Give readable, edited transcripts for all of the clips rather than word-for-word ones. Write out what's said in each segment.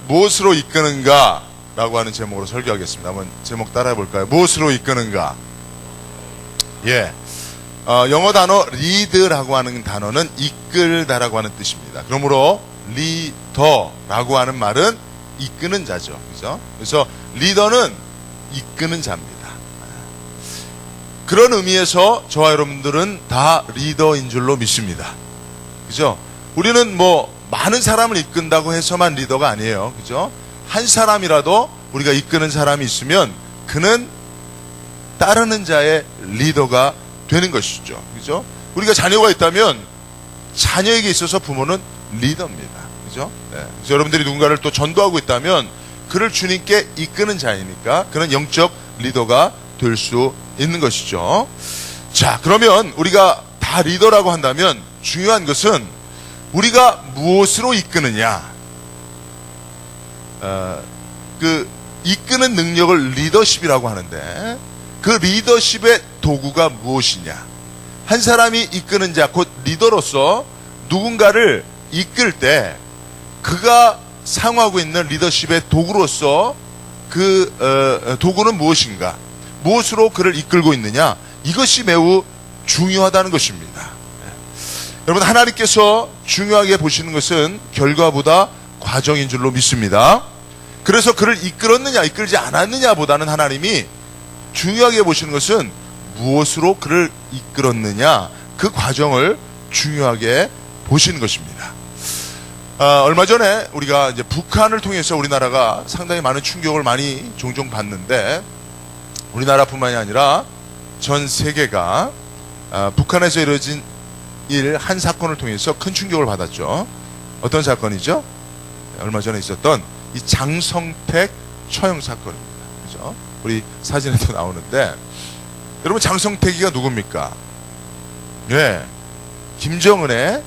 무엇으로 이끄는가 라고 하는 제목으로 설교하겠습니다. 한번 제목 따라해 볼까요? 무엇으로 이끄는가. 영어 단어 lead라고 하는 단어는 이끌다라고 하는 뜻입니다. 그러므로 리더라고 하는 말은 이끄는 자죠. 그죠? 그래서 리더는 이끄는 자입니다. 그런 의미에서 저와 여러분들은 다 리더인 줄로 믿습니다. 그죠? 우리는 많은 사람을 이끈다고 해서만 리더가 아니에요. 그죠? 한 사람이라도 우리가 이끄는 사람이 있으면 그는 따르는 자의 리더가 되는 것이죠. 그죠? 우리가 자녀가 있다면 자녀에게 있어서 부모는 리더입니다. 그죠? 네. 그래서 여러분들이 누군가를 또 전도하고 있다면 그를 주님께 이끄는 자이니까 그는 영적 리더가 될 수 있는 것이죠. 자, 그러면 우리가 다 리더라고 한다면 중요한 것은 우리가 무엇으로 이끄느냐. 그 이끄는 능력을 리더십이라고 하는데 그 리더십의 도구가 무엇이냐. 한 사람이 이끄는 자, 곧 리더로서 누군가를 이끌 때 그가 사용하고 있는 리더십의 도구로서 그 도구는 무엇인가, 무엇으로 그를 이끌고 있느냐, 이것이 매우 중요하다는 것입니다. 여러분, 하나님께서 중요하게 보시는 것은 결과보다 과정인 줄로 믿습니다. 그래서 그를 이끌었느냐 이끌지 않았느냐 보다는 하나님이 중요하게 보시는 것은 무엇으로 그를 이끌었느냐, 그 과정을 중요하게 보시는 것입니다. 얼마 전에 우리가 이제 북한을 통해서 우리나라가 상당히 많은 충격을 많이 종종 받는데, 우리나라뿐만이 아니라 전 세계가 북한에서 이루어진 한 사건을 통해서 큰 충격을 받았죠. 어떤 사건이죠? 얼마 전에 있었던 이 장성택 처형 사건입니다. 그죠? 우리 사진에도 나오는데, 여러분, 장성택이가 누굽니까? 김정은의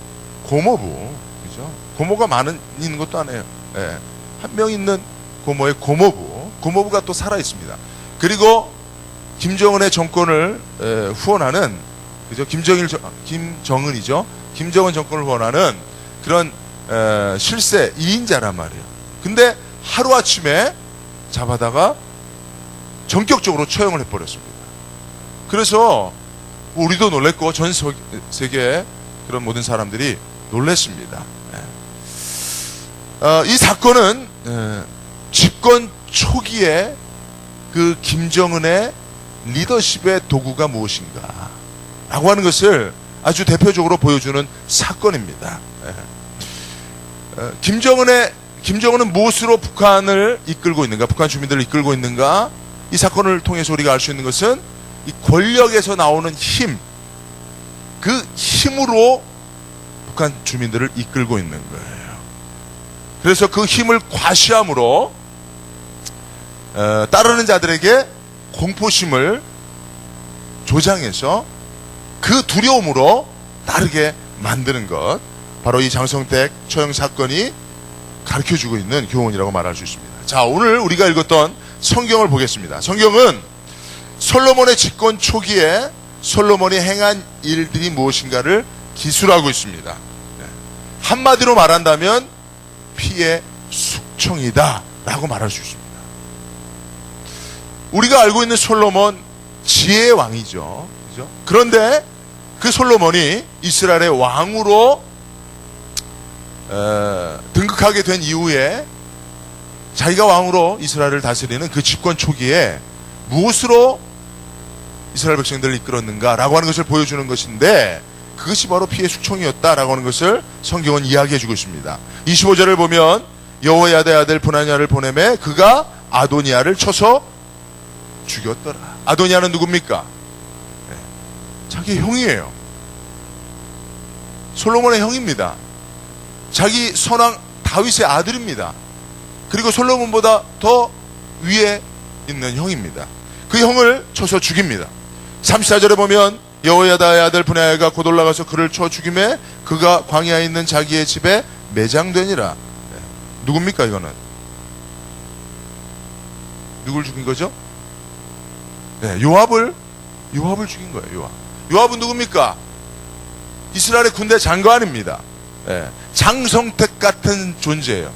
고모부. 그죠? 고모가 있는 것도 아니에요. 한 명 있는 고모의 고모부. 고모부가 또 살아 있습니다. 그리고 김정은의 정권을 후원하는, 그죠? 김정은이죠. 김정은 정권을 후원하는 그런 실세 1인자란 말이에요. 근데 하루아침에 잡아다가 전격적으로 처형을 해버렸습니다. 그래서 우리도 놀랬고 전 세계 그런 모든 사람들이 놀랬습니다. 이 사건은 집권 초기에 그 김정은의 리더십의 도구가 무엇인가 라고 하는 것을 아주 대표적으로 보여주는 사건입니다. 김정은은 무엇으로 북한을 이끌고 있는가, 북한 주민들을 이끌고 있는가, 이 사건을 통해서 우리가 알 수 있는 것은 이 권력에서 나오는 힘, 그 힘으로 북한 주민들을 이끌고 있는 거예요. 그래서 그 힘을 과시함으로 따르는 자들에게 공포심을 조장해서 그 두려움으로 따르게 만드는 것, 바로 이 장성택 처형 사건이 가르쳐주고 있는 교훈이라고 말할 수 있습니다. 자, 오늘 우리가 읽었던 성경을 보겠습니다. 성경은 솔로몬의 집권 초기에 솔로몬이 행한 일들이 무엇인가를 기술하고 있습니다. 한마디로 말한다면 피의 숙청이다 라고 말할 수 있습니다. 우리가 알고 있는 솔로몬, 지혜의 왕이죠. 그죠? 그런데 그 솔로몬이 이스라엘의 왕으로 등극하게 된 이후에 자기가 왕으로 이스라엘을 다스리는 그 집권 초기에 무엇으로 이스라엘 백성들을 이끌었는가라고 하는 것을 보여주는 것인데, 그것이 바로 피의 숙청이었다라고 하는 것을 성경은 이야기해주고 있습니다. 25절을 보면 여호야다의 아들 브나냐를 보내매 그가 아도니아를 쳐서 죽였더라. 아도니아는 누굽니까? 자기 형이에요. 솔로몬의 형입니다. 자기 선왕 다윗의 아들입니다. 그리고 솔로몬보다 더 위에 있는 형입니다. 그 형을 쳐서 죽입니다. 34절에 보면 여호야다의 아들 브나야가 곧 올라가서 그를 쳐 죽임에 그가 광야에 있는 자기의 집에 매장되니라. 누굽니까 이거는? 누굴 죽인 거죠? 요압을 죽인 거예요. 요압은 누굽니까? 이스라엘의 군대 장관입니다. 장성택 같은 존재예요.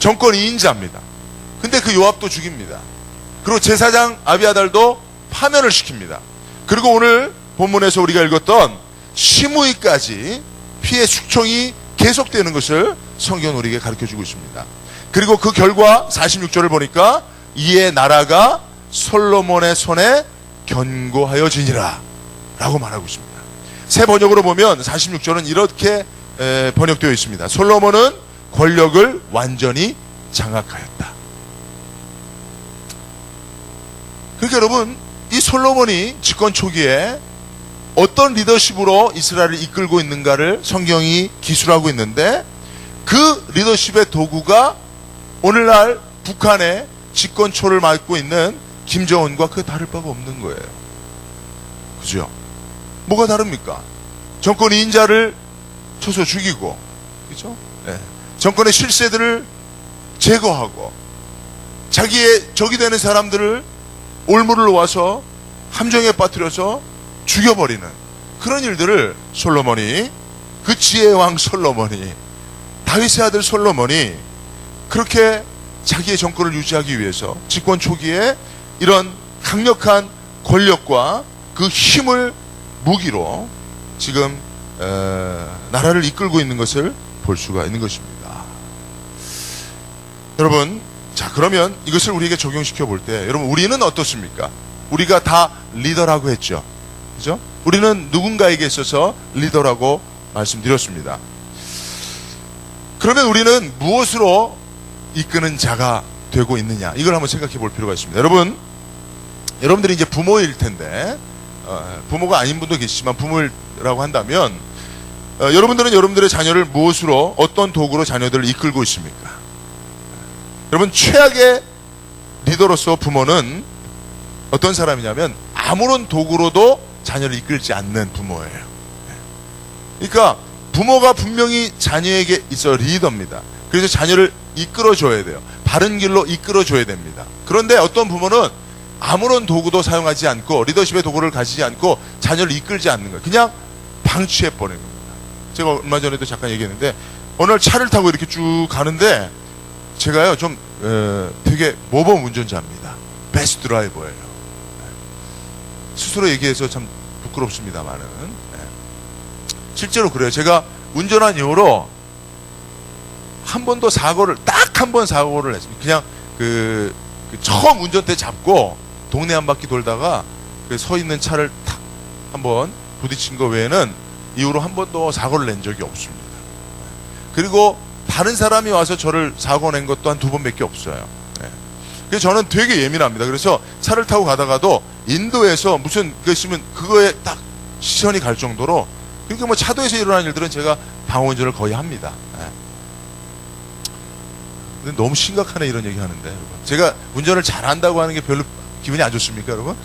정권 2인자입니다. 근데 그 요압도 죽입니다. 그리고 제사장 아비아달도 파면을 시킵니다. 그리고 오늘 본문에서 우리가 읽었던 시므이까지 피해 숙청이 계속되는 것을 성경은 우리에게 가르쳐주고 있습니다. 그리고 그 결과 46절을 보니까 이에 나라가 솔로몬의 손에 견고하여지니라 라고 말하고 있습니다. 새 번역으로 보면 46절은 이렇게 번역되어 있습니다. 솔로몬은 권력을 완전히 장악하였다. 그러니까 여러분, 이 솔로몬이 집권 초기에 어떤 리더십으로 이스라엘을 이끌고 있는가를 성경이 기술하고 있는데, 그 리더십의 도구가 오늘날 북한의 집권초를 맡고 있는 김정은과 그 다를 바가 없는 거예요. 그죠? 뭐가 다릅니까? 정권 2인자를 쳐서 죽이고, 그죠? 네. 정권의 실세들을 제거하고, 자기의 적이 되는 사람들을 올무를 놓아서 함정에 빠뜨려서 죽여버리는 그런 일들을 솔로몬이, 그 지혜의 왕 솔로몬이, 다윗의 아들 솔로몬이 그렇게 자기의 정권을 유지하기 위해서 집권 초기에 이런 강력한 권력과 그 힘을 무기로 지금 나라를 이끌고 있는 것을 볼 수가 있는 것입니다. 여러분, 자, 그러면 이것을 우리에게 적용시켜 볼 때, 여러분, 우리는 어떻습니까? 우리가 다 리더라고 했죠. 그죠? 우리는 누군가에게 있어서 리더라고 말씀드렸습니다. 그러면 우리는 무엇으로 이끄는 자가 되고 있느냐? 이걸 한번 생각해 볼 필요가 있습니다. 여러분들이 이제 부모일 텐데, 부모가 아닌 분도 계시지만 부모라고 한다면, 여러분들은 여러분들의 자녀를 무엇으로, 어떤 도구로 자녀들을 이끌고 있습니까? 여러분, 최악의 리더로서 부모는 어떤 사람이냐면 아무런 도구로도 자녀를 이끌지 않는 부모예요. 그러니까 부모가 분명히 자녀에게 있어 리더입니다. 그래서 자녀를 이끌어줘야 돼요. 바른 길로 이끌어줘야 됩니다. 그런데 어떤 부모는 아무런 도구도 사용하지 않고, 리더십의 도구를 가지지 않고 자녀를 이끌지 않는 거예요. 그냥 방치해버리는 겁니다. 제가 얼마 전에도 잠깐 얘기했는데, 어느 날 차를 타고 이렇게 쭉 가는데 제가요 좀 되게 모범 운전자입니다. 베스트 드라이버예요. 스스로 얘기해서 참 부끄럽습니다만은, 실제로 그래요. 제가 운전한 이후로 한 번도 딱 한 번 사고를 했습니다. 그냥 그 처음 운전대 잡고 동네 한 바퀴 돌다가 서 있는 차를 탁 한번 부딪힌 거 외에는 이후로 한 번도 사고를 낸 적이 없습니다. 그리고 다른 사람이 와서 저를 사고 낸 것도 한 2번밖에 없어요. 그래서 저는 되게 예민합니다. 그래서 차를 타고 가다가도 인도에서 무슨 그 있으면 그거에 딱 시선이 갈 정도로, 그러니까 뭐 차도에서 일어나는 일들은 제가 방어운전을 거의 합니다. 근데 너무 심각하네 이런 얘기 하는데, 여러분. 제가 운전을 잘한다고 하는 게 별로 기분이 안 좋습니까, 여러분?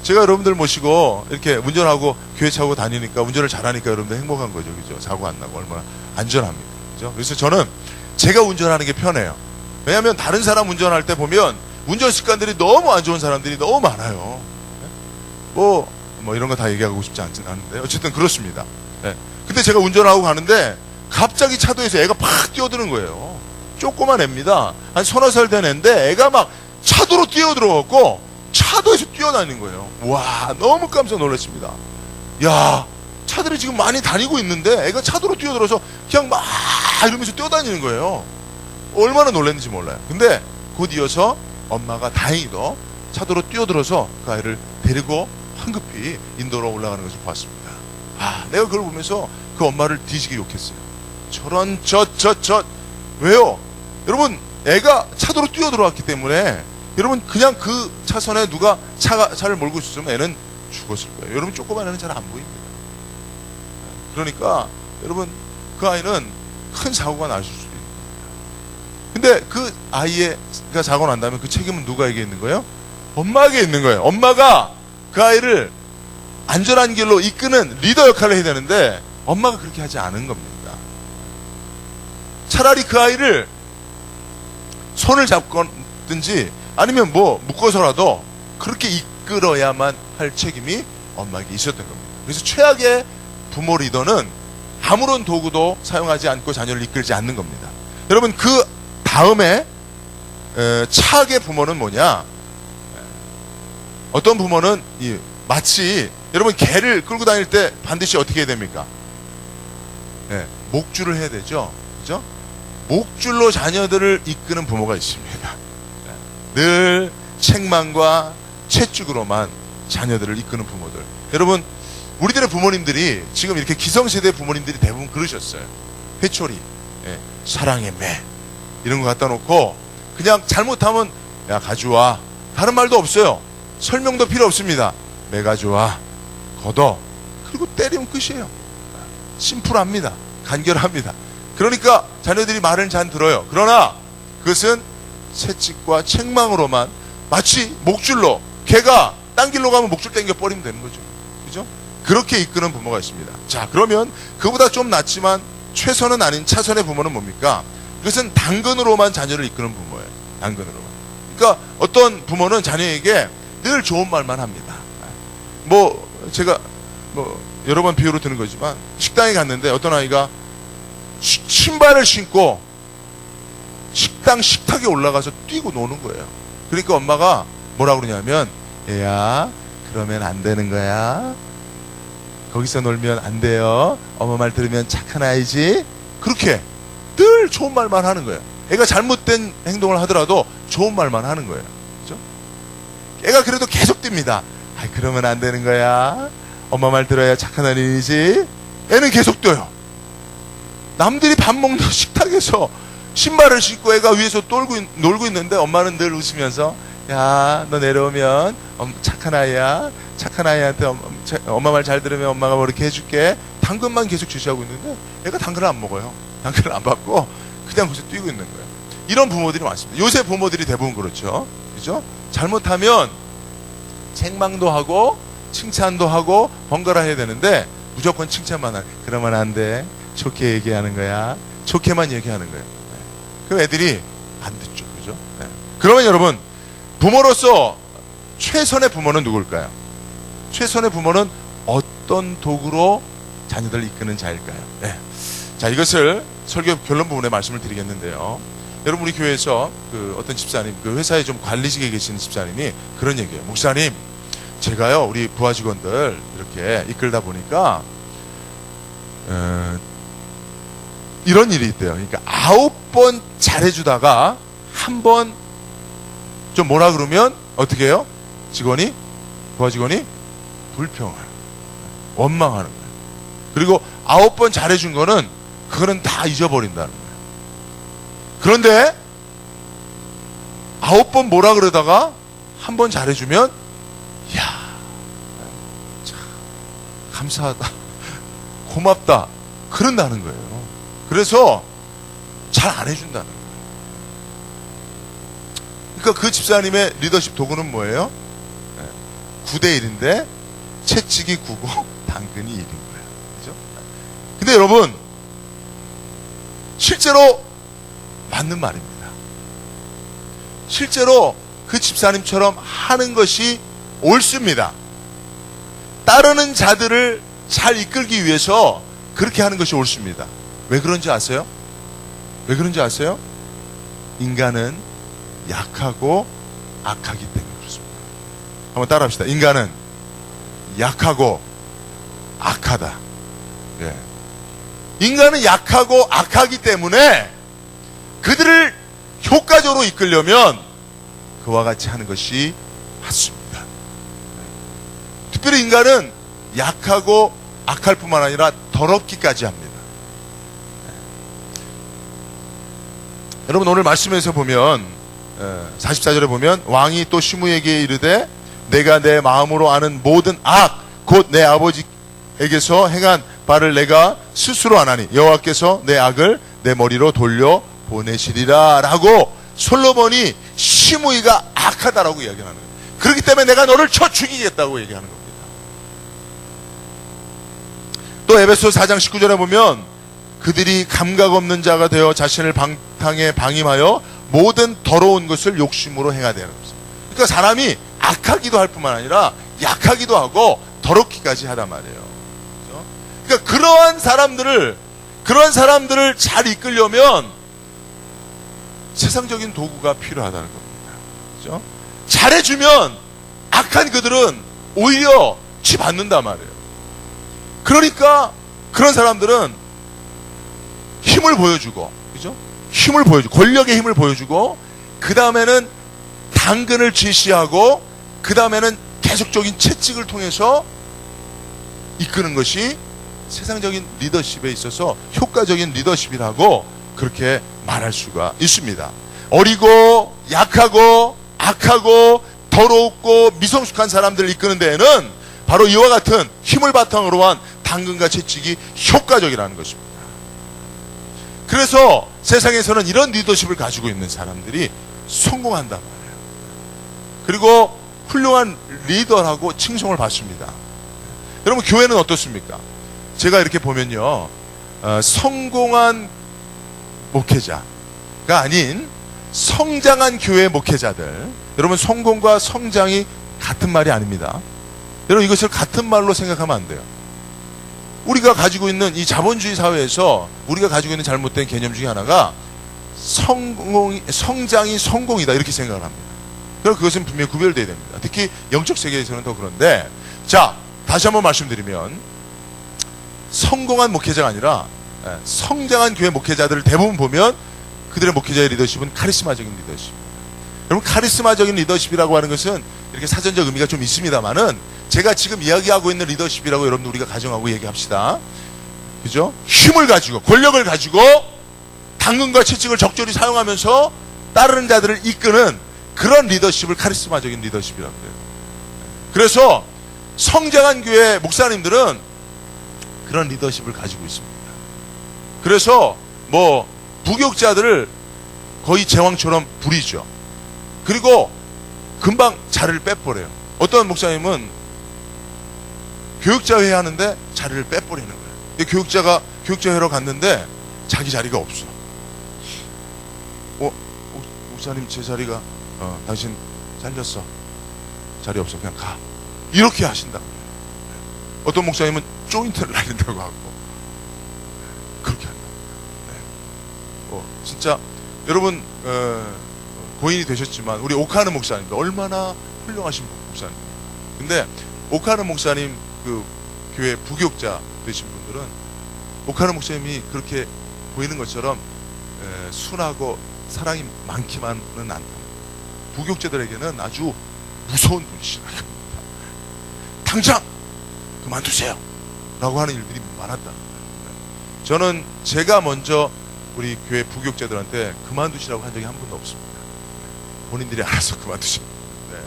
제가 여러분들 모시고 이렇게 운전하고 교회 차고 다니니까, 운전을 잘하니까 여러분들 행복한 거죠, 그죠? 사고 안 나고 얼마나 안전합니다, 그죠? 그래서 저는 제가 운전하는 게 편해요. 왜냐하면 다른 사람 운전할 때 보면 운전 습관들이 너무 안 좋은 사람들이 너무 많아요. 뭐 이런 거 다 얘기하고 싶지 않은데 어쨌든 그렇습니다. 근데 제가 운전하고 가는데 갑자기 차도에서 애가 팍 뛰어드는 거예요. 조그만 애입니다. 한 30살 된 애인데 애가 막 차도로 뛰어들어갖고 차도에서 뛰어다니는 거예요. 와, 너무 깜짝 놀랐습니다. 야, 차들이 지금 많이 다니고 있는데 애가 차도로 뛰어들어서 그냥 막 이러면서 뛰어다니는 거예요. 얼마나 놀랐는지 몰라요. 근데 곧 이어서 엄마가 다행히도 차도로 뛰어들어서 그 아이를 데리고 황급히 인도로 올라가는 것을 봤습니다. 내가 그걸 보면서 그 엄마를 뒤지게 욕했어요. 저런 왜요? 여러분, 애가 차도로 뛰어들어왔기 때문에, 여러분, 그냥 그 차선에 누가 차를 몰고 있었으면 애는 죽었을 거예요. 여러분, 조그만 애는 잘 안 보입니다. 그러니까 여러분, 그 아이는 큰 사고가 날 수도 있는 거예요. 근데 그 아이가 사고 난다면 그 책임은 누가에게 있는 거예요? 엄마에게 있는 거예요. 엄마가 그 아이를 안전한 길로 이끄는 리더 역할을 해야 되는데 엄마가 그렇게 하지 않은 겁니다. 차라리 그 아이를 손을 잡든지 아니면 뭐 묶어서라도 그렇게 이끌어야만 할 책임이 엄마에게 있었던 겁니다. 그래서 최악의 부모 리더는 아무런 도구도 사용하지 않고 자녀를 이끌지 않는 겁니다. 여러분, 그 다음에 차악의 부모는 뭐냐? 어떤 부모는 마치 여러분 개를 끌고 다닐 때 반드시 어떻게 해야 됩니까? 목줄을 해야 되죠. 그죠? 목줄로 자녀들을 이끄는 부모가 있습니다. 늘 책망과 채찍으로만 자녀들을 이끄는 부모들. 여러분, 우리들의 부모님들이 지금 이렇게 기성세대 부모님들이 대부분 그러셨어요. 회초리, 사랑의 매 이런 거 갖다 놓고 그냥 잘못하면 야 가져와, 다른 말도 없어요. 설명도 필요 없습니다. 매 가져와, 걷어, 그리고 때리면 끝이에요. 심플합니다. 간결합니다. 그러니까 자녀들이 말은 잘 들어요. 그러나 그것은 채찍과 책망으로만, 마치 목줄로, 개가 딴 길로 가면 목줄 당겨 버리면 되는 거죠. 그죠? 그렇게 이끄는 부모가 있습니다. 자, 그러면 그보다 좀 낫지만 최선은 아닌 차선의 부모는 뭡니까? 그것은 당근으로만 자녀를 이끄는 부모예요. 당근으로만. 그러니까 어떤 부모는 자녀에게 늘 좋은 말만 합니다. 제가 여러 번 비유로 드는 거지만, 식당에 갔는데 어떤 아이가 신발을 신고 식당 식탁에 올라가서 뛰고 노는 거예요. 그러니까 엄마가 뭐라 그러냐면, 얘야, 그러면 안 되는 거야. 거기서 놀면 안 돼요. 엄마 말 들으면 착한 아이지. 그렇게 늘 좋은 말만 하는 거예요. 애가 잘못된 행동을 하더라도 좋은 말만 하는 거예요. 그렇죠? 애가 그래도 계속 뜁니다. 그러면 안 되는 거야. 엄마 말 들어야 착한 아이지. 애는 계속 뛰어요. 남들이 밥 먹는 식탁에서 신발을 신고 애가 위에서 놀고 있는데 엄마는 늘 웃으면서, 야, 너 내려오면 착한 아이야. 착한 아이한테 엄마 말 잘 들으면 엄마가 뭐 이렇게 해줄게. 당근만 계속 주시하고 있는데 애가 당근을 안 먹어요. 당근을 안 받고 그냥 거기서 뛰고 있는 거예요. 이런 부모들이 많습니다. 요새 부모들이 대부분 그렇죠. 그죠? 잘못하면 책망도 하고 칭찬도 하고 번갈아 해야 되는데 무조건 칭찬만 하는. 그러면 안 돼. 좋게 얘기하는 거야. 좋게만 얘기하는 거예요. 그럼 애들이 안 듣죠. 그죠? 그러면 여러분, 부모로서 최선의 부모는 누굴까요? 최선의 부모는 어떤 도구로 자녀들을 이끄는 자일까요? 자, 이것을 설교 결론 부분에 말씀을 드리겠는데요. 여러분, 우리 교회에서 어떤 집사님, 회사에 좀 관리직에 계시는 집사님이 그런 얘기예요. 목사님, 제가요, 우리 부하 직원들 이렇게 이끌다 보니까 이런 일이 있대요. 그러니까 9번 잘해주다가 한 번 좀 뭐라 그러면 어떻게 해요? 부하 직원이 불평을, 원망하는 거예요. 그리고 9번 잘해준 거는 그거는 다 잊어버린다는 거예요. 그런데 9번 뭐라 그러다가 한 번 잘해주면, 이야, 참 감사하다, 고맙다, 그런다는 거예요. 그래서 잘 안 해준다는 거예요. 그러니까 그 집사님의 리더십 도구는 뭐예요? 9대 1인데 채찍이 9고 당근이 1인 거예요. 그죠? 근데 여러분, 실제로 맞는 말입니다. 실제로 그 집사님처럼 하는 것이 옳습니다. 따르는 자들을 잘 이끌기 위해서 그렇게 하는 것이 옳습니다. 왜 그런지 아세요? 왜 그런지 아세요? 인간은 약하고 악하기 때문에 그렇습니다. 한번 따라 합시다. 인간은 약하고 악하다. 인간은 약하고 악하기 때문에 그들을 효과적으로 이끌려면 그와 같이 하는 것이 맞습니다. 특별히 인간은 약하고 악할 뿐만 아니라 더럽기까지 합니다. 여러분, 오늘 말씀에서 보면 44절에 보면, 왕이 또 시므에게 이르되 내가 내 마음으로 아는 모든 악 곧 내 아버지에게서 행한 바를 내가 스스로 아나니 여호와께서 내 악을 내 머리로 돌려 보내시리라 라고 솔로몬이 시므이가 악하다라고 이야기하는 거예요. 그렇기 때문에 내가 너를 쳐 죽이겠다고 얘기하는 겁니다. 또 에베소 4장 19절에 보면 그들이 감각 없는 자가 되어 자신을 방탕에 방임하여 모든 더러운 것을 욕심으로 행하되는 겁니다. 그러니까 사람이 악하기도 할 뿐만 아니라 약하기도 하고 더럽기까지 하단 말이에요. 그러니까 그러한 사람들을 잘 이끌려면 세상적인 도구가 필요하다는 겁니다. 그죠? 잘해주면 악한 그들은 오히려 치받는단 말이에요. 그러니까 그런 사람들은 힘을 보여주고, 그죠? 힘을 보여주고, 권력의 힘을 보여주고, 그 다음에는 당근을 제시하고, 그 다음에는 계속적인 채찍을 통해서 이끄는 것이 세상적인 리더십에 있어서 효과적인 리더십이라고 그렇게 말할 수가 있습니다. 어리고 약하고 악하고 더럽고 미성숙한 사람들을 이끄는 데에는 바로 이와 같은 힘을 바탕으로 한 당근과 채찍이 효과적이라는 것입니다. 그래서 세상에서는 이런 리더십을 가지고 있는 사람들이 성공한단 말이에요. 그리고 훌륭한 리더라고 칭송을 받습니다. 여러분, 교회는 어떻습니까? 제가 이렇게 보면요, 성공한 목회자가 아닌 성장한 교회 목회자들, 여러분, 성공과 성장이 같은 말이 아닙니다. 여러분, 이것을 같은 말로 생각하면 안 돼요. 우리가 가지고 있는 이 자본주의 사회에서 우리가 가지고 있는 잘못된 개념 중에 하나가 성장이 성공이다, 이렇게 생각을 합니다. 그래서 그것은 분명히 구별되어야 됩니다. 특히 영적 세계에서는 더 그런데, 자, 다시 한번 말씀드리면 성공한 목회자가 아니라 성장한 교회 목회자들을 대부분 보면 그들의 목회자의 리더십은 카리스마적인 리더십. 여러분, 카리스마적인 리더십이라고 하는 것은 이렇게 사전적 의미가 좀 있습니다만은, 제가 지금 이야기하고 있는 리더십이라고 여러분 우리가 가정하고 얘기합시다. 그죠? 힘을 가지고, 권력을 가지고 당근과 채찍을 적절히 사용하면서 따르는 자들을 이끄는 그런 리더십을 카리스마적인 리더십이라고 해요. 그래서 성장한 교회 목사님들은 그런 리더십을 가지고 있습니다. 그래서 뭐 부교육자들을 거의 제왕처럼 부리죠. 그리고 금방 자리를 빼버려요. 어떤 목사님은 교육자 회의 하는데 자리를 빼버리는 거예요. 근데 교육자가 교육자 회의로 갔는데 자기 자리가 없어. 목사님, 제 자리가 당신 잘렸어. 자리 없어. 그냥 가. 이렇게 하신다. 어떤 목사님은 조인트를 날린다고 하고 그렇게 한다. 네. 진짜 여러분 고인이 되셨지만 우리 오카는 목사님도 얼마나 훌륭하신 목사님입니다. 근데 오카는 목사님 그 교회 부교육자 되신 분들은 오카는 목사님이 그렇게 보이는 것처럼 순하고 사랑이 많기만은 않다. 부교육자들에게는 아주 무서운 분이시라고 합니다. 당장 그만두세요 라고 하는 일들이 많았다. 저는 제가 먼저 우리 교회 부교육자들한테 그만두시라고 한 적이 한 번도 없습니다. 본인들이 알아서 그만두십니다. 네.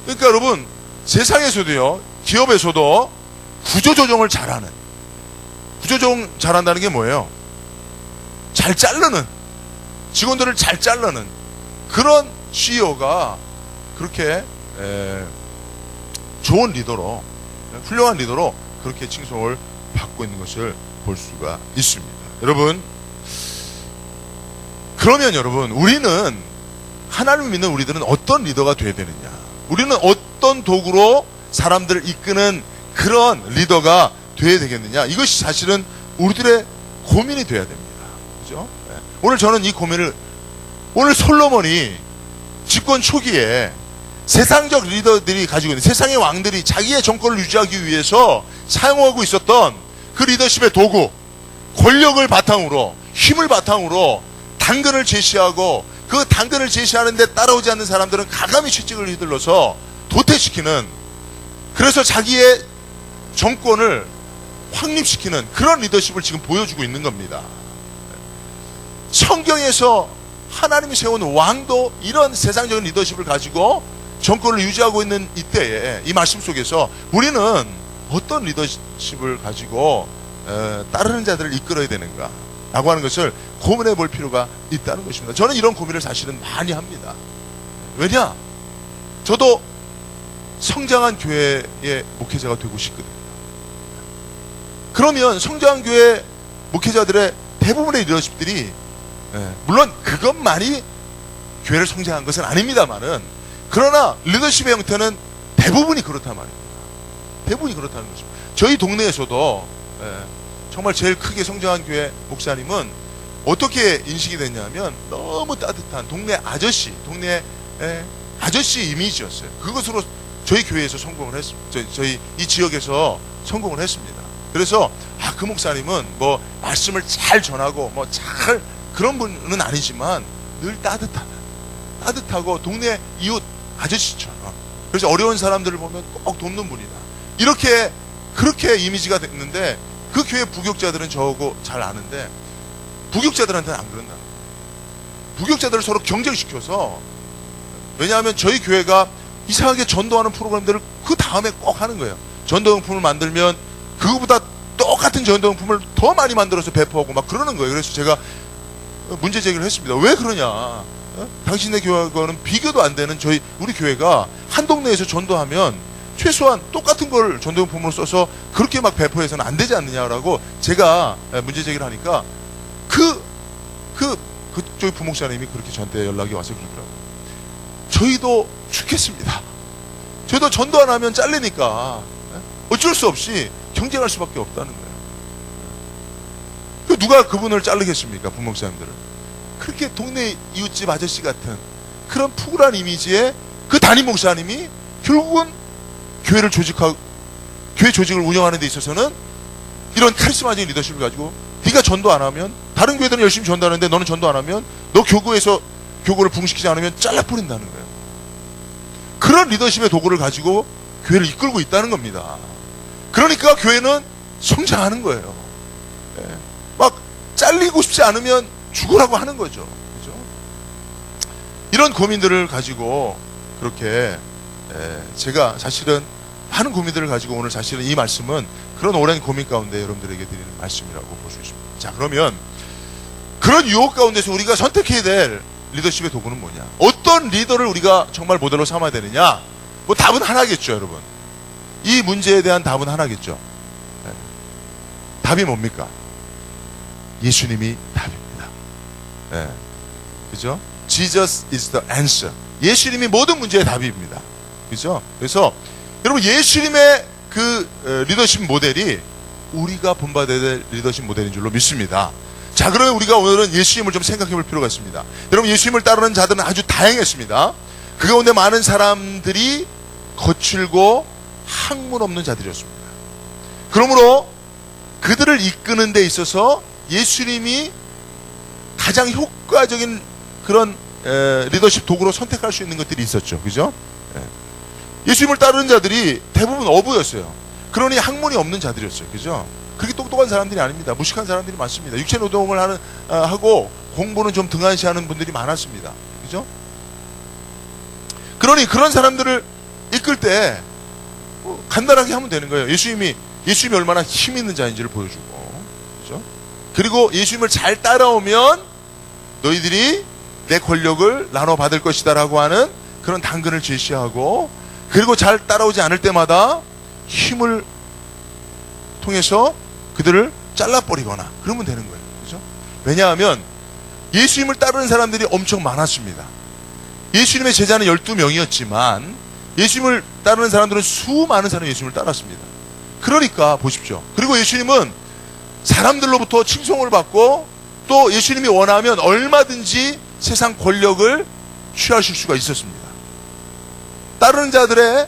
그러니까 여러분, 세상에서도요, 기업에서도 구조조정을 잘하는, 구조조정 잘한다는 게 뭐예요? 잘 자르는, 직원들을 잘 자르는 그런 CEO가 그렇게 좋은 리더로, 훌륭한 리더로 그렇게 칭송을 받고 있는 것을 볼 수가 있습니다. 여러분, 그러면 여러분, 우리는, 하나님을 믿는 우리들은 어떤 리더가 되어야 되느냐? 우리는 어떤 도구로 사람들을 이끄는 그런 리더가 되어야 되겠느냐? 이것이 사실은 우리들의 고민이 되어야 됩니다. 그죠? 네. 오늘 저는 이 고민을, 오늘 솔로몬이 집권 초기에 세상적 리더들이 가지고 있는, 세상의 왕들이 자기의 정권을 유지하기 위해서 사용하고 있었던 그 리더십의 도구, 권력을 바탕으로, 힘을 바탕으로 당근을 제시하고, 그 당근을 제시하는데 따라오지 않는 사람들은 가감히 채찍을 휘둘러서 도태시키는, 그래서 자기의 정권을 확립시키는 그런 리더십을 지금 보여주고 있는 겁니다. 성경에서 하나님이 세운 왕도 이런 세상적인 리더십을 가지고 정권을 유지하고 있는 이때에, 이 말씀 속에서 우리는 어떤 리더십을 가지고 따르는 자들을 이끌어야 되는가 라고 하는 것을 고민해 볼 필요가 있다는 것입니다. 저는 이런 고민을 사실은 많이 합니다. 왜냐? 저도 성장한 교회의 목회자가 되고 싶거든요. 그러면 성장한 교회 목회자들의 대부분의 리더십들이, 물론 그것만이 교회를 성장한 것은 아닙니다만은, 그러나 리더십의 형태는 대부분이 그렇단 말입니다. 대부분이 그렇다는 것입니다. 저희 동네에서도 정말 제일 크게 성장한 교회 목사님은 어떻게 인식이 됐냐면 너무 따뜻한 동네 아저씨 이미지였어요. 그것으로 저희 교회에서 성공을 했습니다. 저희 이 지역에서 성공을 했습니다. 그래서 그 목사님은 뭐 말씀을 잘 전하고 뭐 잘 그런 분은 아니지만 늘 따뜻하고 동네 이웃 아저씨처럼, 그래서 어려운 사람들을 보면 꼭 돕는 분이다. 그렇게 이미지가 됐는데, 그 교회 부교육자들은 저하고 잘 아는데 부교육자들한테는 안 그런다. 부교육자들을 서로 경쟁시켜서, 왜냐하면 저희 교회가 이상하게 전도하는 프로그램들을 그 다음에 꼭 하는 거예요. 전도용품을 만들면 그거보다 똑같은 전도용품을 더 많이 만들어서 배포하고 막 그러는 거예요. 그래서 제가 문제 제기를 했습니다. 왜 그러냐? 당신네 교회와는 비교도 안 되는 우리 교회가 한 동네에서 전도하면 최소한 똑같은 걸 전도용품으로 써서 그렇게 막 배포해서는 안 되지 않느냐라고 제가 문제 제기를 하니까 저희 부목사님이 그렇게 저한테 연락이 와서 그러더라고요. 저희도 죽겠습니다. 저희도 전도 안 하면 잘리니까 어쩔 수 없이 경쟁할 수밖에 없다는 거예요. 누가 그분을 자르겠습니까? 부목사님들은. 그렇게 동네 이웃집 아저씨 같은 그런 푸근한 이미지의 그 담임 목사님이 결국은 교회 조직을 운영하는 데 있어서는 이런 카리스마적인 리더십을 가지고, 네가 전도 안 하면, 다른 교회들은 열심히 전도하는데 너는 전도 안 하면, 너 교구를 부흥시키지 않으면 잘라버린다는 거예요. 그런 리더십의 도구를 가지고 교회를 이끌고 있다는 겁니다. 그러니까 교회는 성장하는 거예요. 막 잘리고 싶지 않으면 죽으라고 하는 거죠. 그죠? 이런 고민들을 가지고 그렇게 제가 사실은 많은 고민들을 가지고 오늘 사실은 이 말씀은 그런 오랜 고민 가운데 여러분들에게 드리는 말씀이라고 볼 수 있습니다. 자, 그러면 그런 유혹 가운데서 우리가 선택해야 될 리더십의 도구는 뭐냐? 어떤 리더를 우리가 정말 모델로 삼아야 되느냐? 뭐 답은 하나겠죠, 여러분. 이 문제에 대한 답은 하나겠죠. 답이 뭡니까? 예수님이 답입니다. 그죠? Jesus is the answer. 예수님이 모든 문제의 답입니다. 그죠? 그래서 여러분, 예수님의 그 리더십 모델이 우리가 본받아야 될 리더십 모델인 줄로 믿습니다. 자, 그러면 우리가 오늘은 예수님을 좀 생각해 볼 필요가 있습니다. 여러분, 예수님을 따르는 자들은 아주 다양했습니다. 그 가운데 많은 사람들이 거칠고 학문 없는 자들이었습니다. 그러므로 그들을 이끄는 데 있어서 예수님이 가장 효과적인 그런 리더십 도구로 선택할 수 있는 것들이 있었죠. 그죠? 예수님을 따르는 자들이 대부분 어부였어요. 그러니 학문이 없는 자들이었어요. 그죠? 그렇게 똑똑한 사람들이 아닙니다. 무식한 사람들이 많습니다. 육체 노동을 하고 공부는 좀 등한시하는 분들이 많았습니다. 그죠? 그러니 그런 사람들을 이끌 때 간단하게 하면 되는 거예요. 예수님이 얼마나 힘 있는 자인지를 보여주고, 그죠? 그리고 예수님을 잘 따라오면 너희들이 내 권력을 나눠 받을 것이다라고 하는 그런 당근을 제시하고, 그리고 잘 따라오지 않을 때마다 힘을 통해서 그들을 잘라버리거나 그러면 되는 거예요. 그죠? 왜냐하면 예수님을 따르는 사람들이 엄청 많았습니다. 예수님의 제자는 12명이었지만 예수님을 따르는 사람들은 수많은 사람이 예수님을 따랐습니다. 그러니까 보십시오. 그리고 예수님은 사람들로부터 칭송을 받고 또 예수님이 원하면 얼마든지 세상 권력을 취하실 수가 있었습니다. 따르는 자들의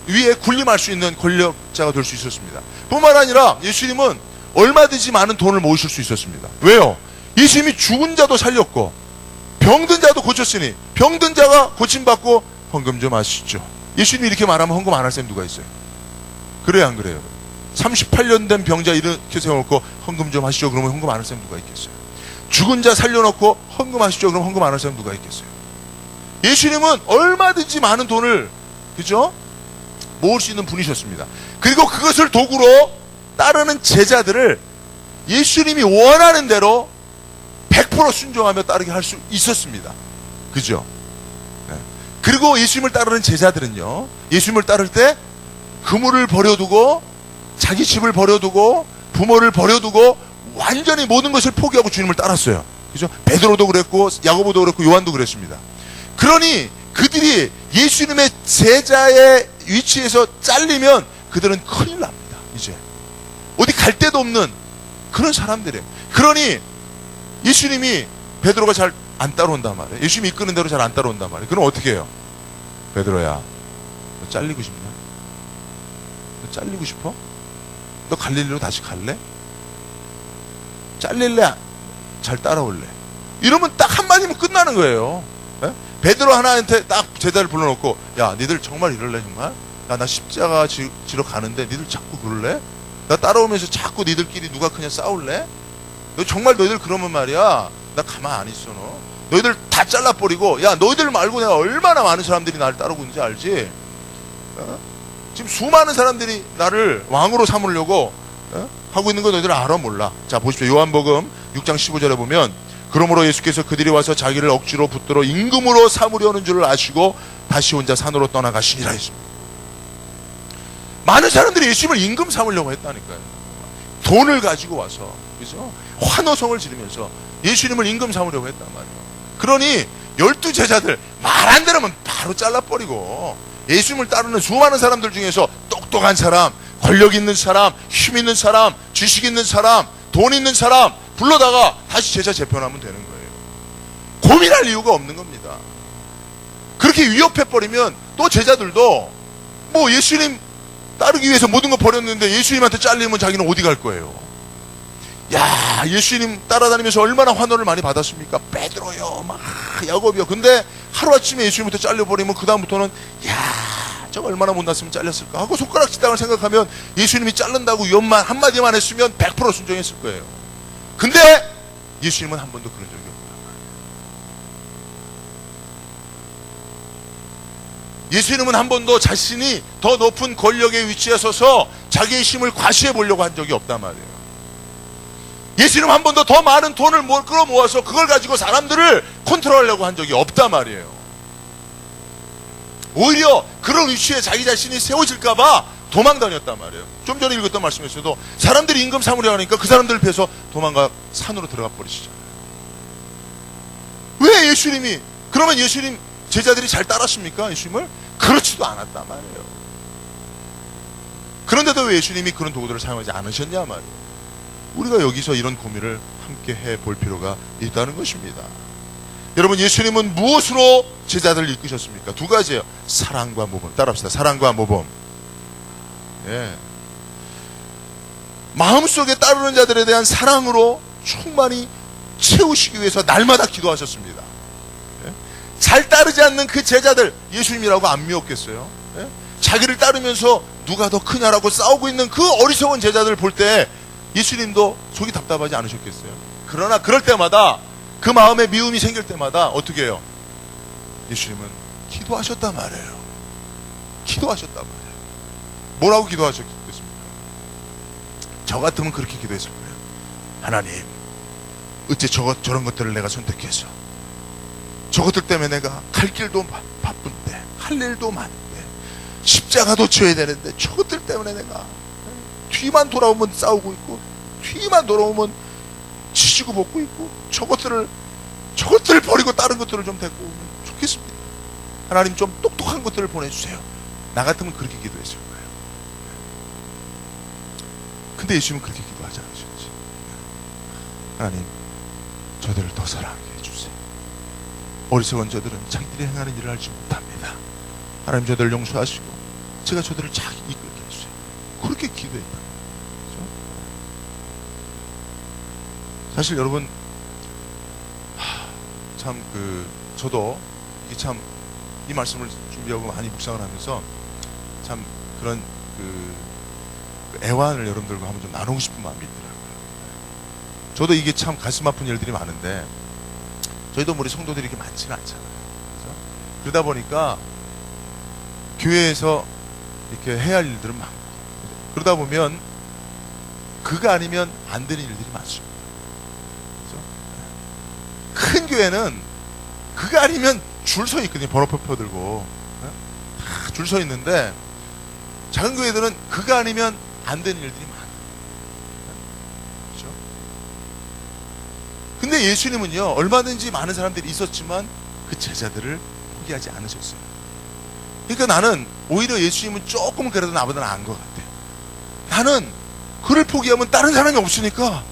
위에 군림할 수 있는 권력자가 될 수 있었습니다. 뿐만 아니라 예수님은 얼마든지 많은 돈을 모으실 수 있었습니다. 왜요? 예수님이 죽은 자도 살렸고 병든 자도 고쳤으니 병든 자가 고침받고 헌금 좀 하시죠. 예수님이 이렇게 말하면 헌금 안 할 사람이 누가 있어요? 그래요, 안 그래요? 38년 된 병자 이렇게 세워놓고 헌금 좀 하시죠. 그러면 헌금 안 할 사람이 누가 있겠어요? 죽은 자 살려놓고 헌금 하시죠. 그럼 헌금 안 할 사람이 누가 있겠어요? 예수님은 얼마든지 많은 돈을, 그죠? 모을 수 있는 분이셨습니다. 그리고 그것을 도구로 따르는 제자들을 예수님이 원하는 대로 100% 순종하며 따르게 할 수 있었습니다. 그죠? 네. 그리고 예수님을 따르는 제자들은요, 예수님을 따를 때 그물을 버려두고 자기 집을 버려두고 부모를 버려두고 완전히 모든 것을 포기하고 주님을 따랐어요. 그죠? 베드로도 그랬고 야고보도 그랬고 요한도 그랬습니다. 그러니 그들이 예수님의 제자의 위치에서 잘리면 그들은 큰일 납니다. 이제 어디 갈 데도 없는 그런 사람들이에요. 그러니 예수님이 베드로가 잘 안 따라온단 말이에요. 예수님이 이끄는 대로 잘 안 따라온단 말이에요. 그럼 어떻게 해요? 베드로야, 너 잘리고 싶냐? 너 잘리고 싶어? 너 갈릴리로 다시 갈래? 잘릴래? 잘 따라올래? 이러면 딱 한마디면 끝나는 거예요. 예? 베드로 하나한테 딱 제자를 불러놓고, 야, 니들 정말 이럴래 정말? 야, 나 십자가 지러 가는데 니들 자꾸 그럴래? 나 따라오면서 자꾸 니들끼리 누가 그냥 싸울래? 너 정말 너희들 그러면 말이야, 나 가만 안 있어. 너희들 다 잘라버리고, 야, 너희들 말고 내가 얼마나 많은 사람들이 나를 따르고 있는지 알지? 어? 지금 수많은 사람들이 나를 왕으로 삼으려고 하고 있는 거 너희들 알아 몰라? 자, 보십시오. 요한복음 6장 15절에 보면, 그러므로 예수께서 그들이 와서 자기를 억지로 붙들어 임금으로 삼으려는 줄을 아시고 다시 혼자 산으로 떠나가시니라 했습니다. 많은 사람들이 예수님을 임금 삼으려고 했다니까요. 돈을 가지고 와서, 그죠? 환호성을 지르면서 예수님을 임금 삼으려고 했단 말이에요. 그러니 12제자들 말 안 들으면 바로 잘라버리고, 예수님을 따르는 수많은 사람들 중에서 똑똑한 사람, 권력 있는 사람, 힘 있는 사람, 지식 있는 사람, 돈 있는 사람 불러다가 다시 제자 재편하면 되는 거예요. 고민할 이유가 없는 겁니다. 그렇게 위협해버리면 또 제자들도 뭐 예수님 따르기 위해서 모든 거 버렸는데 예수님한테 잘리면 자기는 어디 갈 거예요? 야, 예수님 따라다니면서 얼마나 환호를 많이 받았습니까? 베드로요, 막 야곱이요. 근데 하루아침에 예수님부터 잘려버리면 그 다음부터는, 야, 저거 얼마나 못났으면 잘렸을까 하고 손가락질당을 생각하면 예수님이 자른다고 위험만 한마디만 했으면 100% 순종했을 거예요. 근데 예수님은 한 번도 그런 적이 없다. 예수님은 한 번도 자신이 더 높은 권력의 위치에 서서 자기의 힘을 과시해 보려고 한 적이 없단 말이에요. 예수님은 한 번도 더 많은 돈을 끌어모아서 그걸 가지고 사람들을 컨트롤하려고 한 적이 없단 말이에요. 오히려 그런 위치에 자기 자신이 세워질까봐 도망 다녔단 말이에요. 좀 전에 읽었던 말씀에서도 사람들이 임금 삼으려 하니까 그 사람들을 피해서 도망가 산으로 들어가 버리시잖아요. 왜 예수님이, 그러면 예수님 제자들이 잘 따랐습니까? 예수님을? 그렇지도 않았단 말이에요. 그런데도 왜 예수님이 그런 도구들을 사용하지 않으셨냐 말이에요. 우리가 여기서 이런 고민을 함께 해볼 필요가 있다는 것입니다. 여러분, 예수님은 무엇으로 제자들을 이끄셨습니까? 두 가지예요. 사랑과 모범. 따라합시다. 사랑과 모범. 예. 마음속에 따르는 자들에 대한 사랑으로 충만히 채우시기 위해서 날마다 기도하셨습니다. 예. 잘 따르지 않는 그 제자들, 예수님이라고 안 미웠겠어요? 예. 자기를 따르면서 누가 더 크냐라고 싸우고 있는 그 어리석은 제자들을 볼 때 예수님도 속이 답답하지 않으셨겠어요? 그러나 그럴 때마다, 그 마음에 미움이 생길 때마다 어떻게 해요? 예수님은 기도하셨단 말이에요. 기도하셨단 말이에요. 뭐라고 기도하셨겠습니까? 저 같으면 그렇게 기도했을 거예요. 하나님, 어째 저런 것들을 내가 선택해서, 저것들 때문에 내가 갈 길도 바쁜데, 할 일도 많은데, 십자가도 져야 되는데, 저것들 때문에 내가 뒤만 돌아오면 싸우고 있고, 뒤만 돌아오면 지지고 볶고 있고, 저것들을 버리고 다른 것들을 좀 데리고 오면 좋겠습니다. 하나님, 좀 똑똑한 것들을 보내주세요. 나 같으면 그렇게 기도했을 거예요. 근데 예수님은 그렇게 기도하지 않으셨지. 하나님, 저들을 더 사랑하게 해주세요. 어리석은 저들은 자기들이 행하는 일을 알지 못합니다. 하나님, 저들을 용서하시고 제가 저들을 잘 이끌게 해주세요. 그렇게 기도했다. 사실 여러분, 저도 이게 참, 이 말씀을 준비하고 많이 묵상을 하면서 참 그런 애환을 여러분들과 한번 좀 나누고 싶은 마음이 있더라고요. 저도 이게 참 가슴 아픈 일들이 많은데, 저희도 우리 성도들이 이렇게 많지는 않잖아요. 그렇죠? 그러다 보니까 교회에서 이렇게 해야 할 일들은 많고, 그러다 보면 그가 아니면 안 되는 일들이 많습니다. 큰 교회는 그가 아니면 줄 서 있거든요. 번호표 들고 다 줄 서 있는데, 작은 교회들은 그가 아니면 안 되는 일들이 많아요. 그렇죠? 근데 예수님은요, 얼마든지 많은 사람들이 있었지만 그 제자들을 포기하지 않으셨어요. 그러니까 나는 오히려 예수님은 조금 그래도 나보다 나은 것 같아요. 나는 그를 포기하면 다른 사람이 없으니까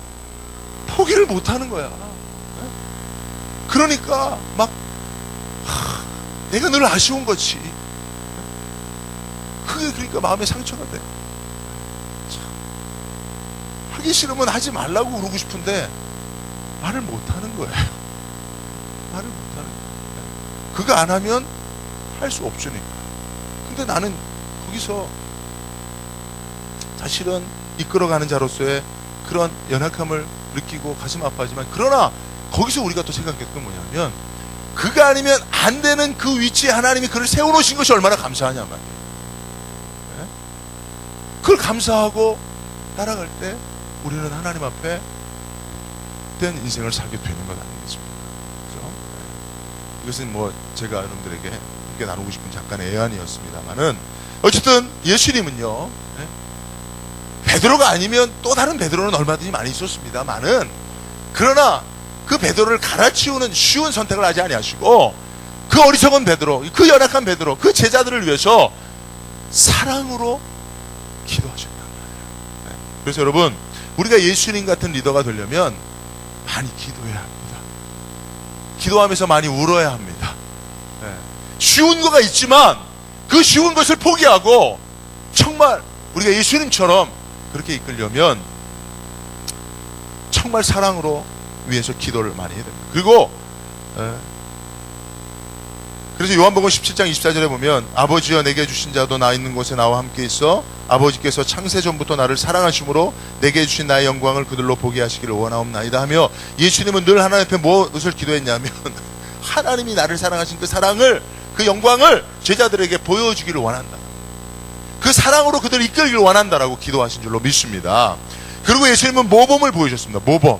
포기를 못하는 거야. 그러니까 막 내가 늘 아쉬운 거지. 그게 그러니까 마음에 상처가 돼. 참, 하기 싫으면 하지 말라고 그러고 싶은데 말을 못하는 거예요. 말을 못하는 거예요. 그거 안 하면 할 수 없으니까. 근데 나는 거기서 사실은 이끌어가는 자로서의 그런 연약함을 느끼고 가슴 아파하지만, 그러나 거기서 우리가 또 생각했던 건 뭐냐면, 그가 아니면 안 되는 그 위치에 하나님이 그를 세워놓으신 것이 얼마나 감사하냐 말이에요. 네? 그걸 감사하고 따라갈 때 우리는 하나님 앞에 된 인생을 살게 되는 것 아니겠습니까? 그렇죠? 네. 이것은 뭐 제가 여러분들에게 함께 나누고 싶은 잠깐의 애안이었습니다만은, 어쨌든 예수님은요, 네? 베드로가 아니면 또 다른 베드로는 얼마든지 많이 있었습니다만은, 그러나 그 베드로를 갈아치우는 쉬운 선택을 하지 아니하시고, 그 어리석은 베드로, 그 연약한 베드로, 그 제자들을 위해서 사랑으로 기도하셨단 말이에요. 네. 그래서 여러분, 우리가 예수님 같은 리더가 되려면 많이 기도해야 합니다. 기도하면서 많이 울어야 합니다. 네. 쉬운 거가 있지만 그 쉬운 것을 포기하고 정말 우리가 예수님처럼 그렇게 이끌려면 정말 사랑으로 위해서 기도를 많이 해야 됩니다. 그리고 그래서 요한복음 17장 24절에 보면, 아버지여 내게 주신 자도 나 있는 곳에 나와 함께 있어 아버지께서 창세전부터 나를 사랑하심으로 내게 주신 나의 영광을 그들로 보게 하시기를 원하옵나이다 하며, 예수님은 늘 하나님 앞에 무엇을 기도했냐면 하나님이 나를 사랑하신 그 사랑을, 그 영광을 제자들에게 보여주기를 원한다. 그 사랑으로 그들을 이끌기를 원한다라고 기도하신 줄로 믿습니다. 그리고 예수님은 모범을 보여주셨습니다. 모범.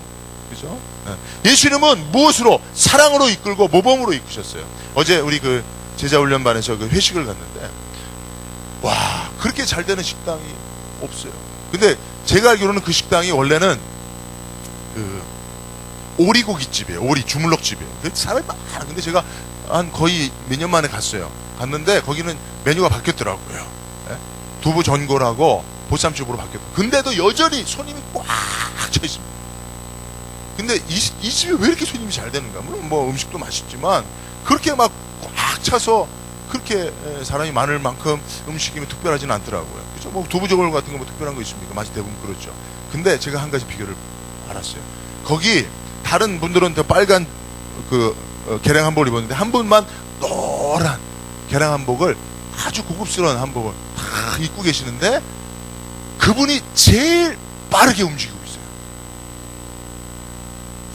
그죠? 예수님은 무엇으로? 사랑으로 이끌고 모범으로 이끄셨어요. 어제 우리 그 제자훈련반에서 그 회식을 갔는데, 와, 그렇게 잘 되는 식당이 없어요. 근데 제가 알기로는 그 식당이 원래는 그 오리고기집이에요. 오리 주물럭집이에요. 사람이 많아. 근데 제가 한 거의 몇 년 만에 갔어요. 갔는데 거기는 메뉴가 바뀌었더라고요. 두부 전골하고 보쌈집으로 바뀌었고, 근데도 여전히 손님이 꽉 차 있습니다. 근데 이 집이 왜 이렇게 손님이 잘 되는가? 물론 뭐 음식도 맛있지만 그렇게 막 꽉 차서 그렇게 사람이 많을 만큼 음식이 특별하지는 않더라고요. 그죠? 뭐 두부전골 같은 거 뭐 특별한 거 있습니까? 맛이 대부분 그렇죠. 근데 제가 한 가지 비결을 알았어요. 거기 다른 분들은 더 빨간 그 계량 한복을 입었는데, 한 분만 노란 계량 한복을, 아주 고급스러운 한복을 다 입고 계시는데, 그분이 제일 빠르게 움직이고 있어요.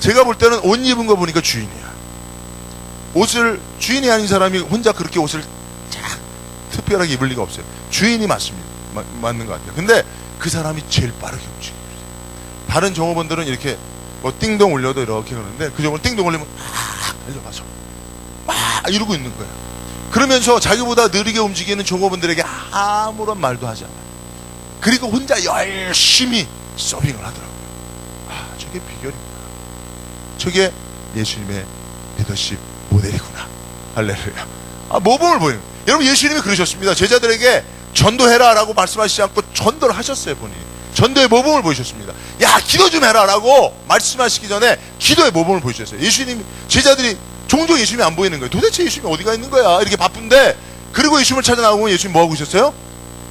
제가 볼 때는 옷 입은 거 보니까 주인이야. 옷을, 주인이 아닌 사람이 혼자 그렇게 옷을 쫙 특별하게 입을 리가 없어요. 주인이 맞습니다. 맞는 것 같아요. 근데 그 사람이 제일 빠르게 움직이고 있어요. 다른 종업원들은 이렇게 뭐 띵동 울려도 이렇게 그러는데, 그 종업원 띵동 울리면 막 달려가서 막 이러고 있는 거예요. 그러면서 자기보다 느리게 움직이는 종업원들에게 아무런 말도 하지 않아요. 그리고 혼자 열심히 서빙을 하더라고요. 아, 저게 비결입니다. 저게 예수님의 리더십 모델이구나. 할렐루야. 아, 모범을 보여요. 여러분, 예수님이 그러셨습니다. 제자들에게 전도해라 라고 말씀하시지 않고 전도를 하셨어요. 본인이 전도의 모범을 보이셨습니다. 야, 기도 좀 해라 라고 말씀하시기 전에 기도의 모범을 보이셨어요. 예수님, 제자들이 종종 예수님이 안 보이는 거예요. 도대체 예수님이 어디가 있는 거야? 이렇게 바쁜데, 그리고 예수님을 찾아 나오면 예수님 뭐 하고 계셨어요?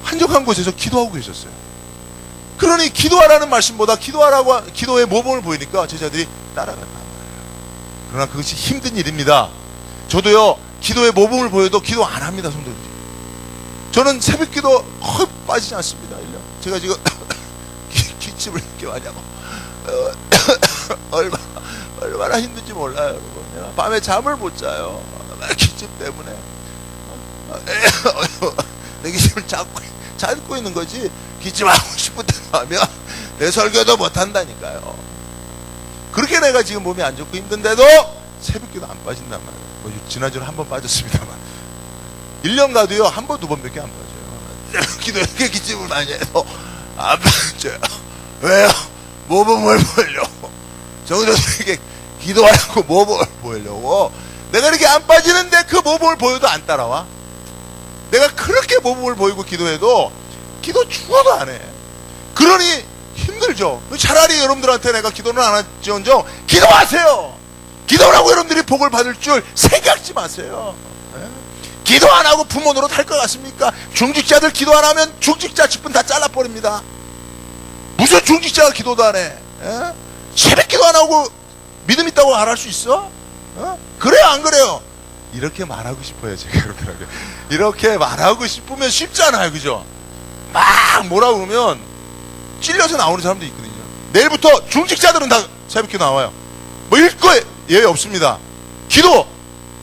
한적한 곳에서 기도하고 계셨어요. 그러니 기도하라는 말씀보다 기도의 모범을 보이니까 제자들이 따라갔단 말이에요. 그러나 그것이 힘든 일입니다. 저도요, 기도의 모범을 보여도 기도 안 합니다. 성도들이. 저는 새벽 기도 거의 빠지지 않습니다. 1년. 제가 지금 기침을 이렇게 많이 하고 얼마나 힘든지 몰라요, 여러분. 내가 밤에 잠을 못 자요. 기침 때문에. 내 기침을 참고 있는 거지, 기침하고 싶을 때 하면 내 설교도 못 한다니까요. 그렇게 내가 지금 몸이 안 좋고 힘든데도 새벽기도 안 빠진단 말이에요. 뭐 지난주에 한 번 빠졌습니다만, 1년 가도요 한 번, 두 번밖에 안 빠져요. 기도 이렇게 기침을 많이 해도 안 빠져요. 왜요? 모범을 보이려고. 정도에게 기도하려고 모범을 보이려고. 내가 이렇게 안 빠지는데 그 모범을 보여도 안 따라와. 내가 그렇게 모범을 보이고 기도해도 기도 죽어도 안 해. 그러니 힘들죠. 차라리 여러분들한테 내가 기도는 안 할지언정 기도하세요. 기도를 하고 여러분들이 복을 받을 줄 생각지 마세요. 기도 안 하고 부모 노릇 할 것 같습니까? 중직자들 기도 안 하면 중직자 직분 다 잘라버립니다. 무슨 중직자가 기도도 안 해? 새벽 기도 안 하고 믿음 있다고 말할 수 있어? 그래요 안 그래요? 이렇게 말하고 싶어요 제가 여러분들에게. 이렇게 말하고 싶으면 쉽잖아요, 그죠? 막 뭐라 그러면 찔려서 나오는 사람도 있거든요. 내일부터 중직자들은 다 새벽 기도 나와요. 뭐 읽고 예외 없습니다. 기도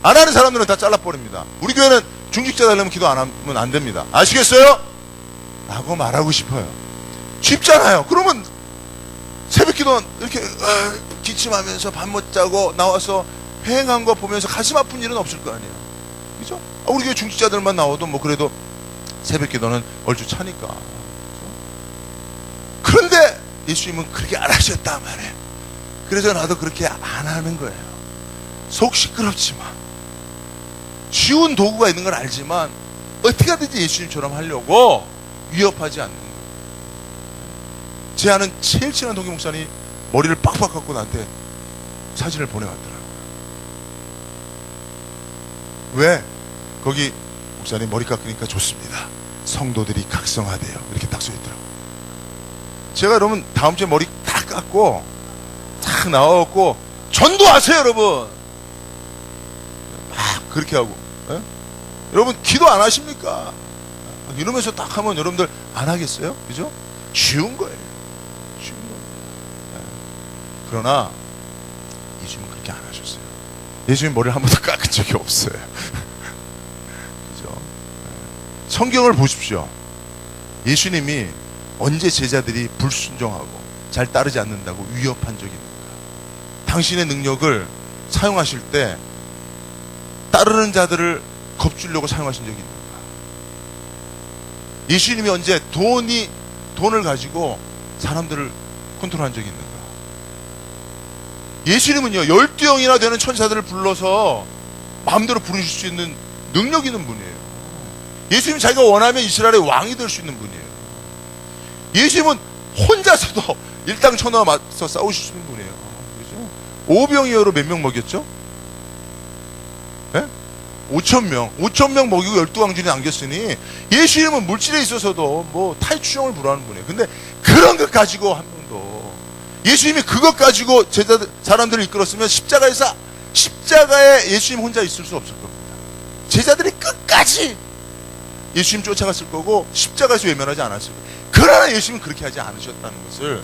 안 하는 사람들은 다 잘라버립니다. 우리 교회는 중직자 되려면 기도 안 하면 안 됩니다. 아시겠어요? 라고 말하고 싶어요. 쉽잖아요. 그러면 새벽 기도 이렇게 기침하면서 밤 못 자고 나와서 행한 거 보면서 가슴 아픈 일은 없을 거 아니에요. 그죠? 우리 교회 중직자들만 나와도 뭐 그래도 새벽 기도는 얼추 차니까. 그런데 예수님은 그렇게 안 하셨단 말이에요. 그래서 나도 그렇게 안 하는 거예요. 속 시끄럽지만 쉬운 도구가 있는 걸 알지만 어떻게 하든지 예수님처럼 하려고 위협하지 않는 거예요. 제 아는 제일 친한 동기 목사님 머리를 빡빡 깎고 나한테 사진을 보내왔더라고요. 왜? 거기 목사님 머리 깎으니까 좋습니다. 성도들이 각성하대요. 이렇게 딱 써있더라고요. 제가 여러분 다음 주에 머리 딱 깎고 딱 나와갖고 전도하세요 여러분. 막 그렇게 하고 여러분 기도 안 하십니까? 이러면서 딱 하면 여러분들 안 하겠어요? 그죠? 쉬운 거예요. 쉬운 거예요. 그러나 예수님은 그렇게 안 하셨어요. 예수님 머리를 한 번도 깎은 적이 없어요. 그죠? 성경을 보십시오. 예수님이 언제 제자들이 불순종하고 잘 따르지 않는다고 위협한 적이 있는가? 당신의 능력을 사용하실 때 따르는 자들을 겁주려고 사용하신 적이 있는가? 예수님이 언제 돈을 가지고 사람들을 컨트롤한 적이 있는가? 예수님은요 12영이나 되는 천사들을 불러서 마음대로 부르실 수 있는 능력 있는 분이에요. 예수님 자기가 원하면 이스라엘의 왕이 될 수 있는 분이에요. 예수님은 혼자서도 일당천하와 맞서 싸우실 수 있는 분이에요. 그렇죠? 오병이어로 몇 명 먹였죠? 네? 5,000명 먹이고 12왕중에 남겼으니 예수님은 물질에 있어서도 뭐 탈추형을 불허하는 분이에요. 근데 그런 것 가지고 한 명도 예수님이 그것 가지고 사람들을 이끌었으면 십자가에 예수님 혼자 있을 수 없을 겁니다. 제자들이 끝까지 예수님 쫓아갔을 거고 십자가에서 외면하지 않았을 거예요. 그러나 예수님은 그렇게 하지 않으셨다는 것을,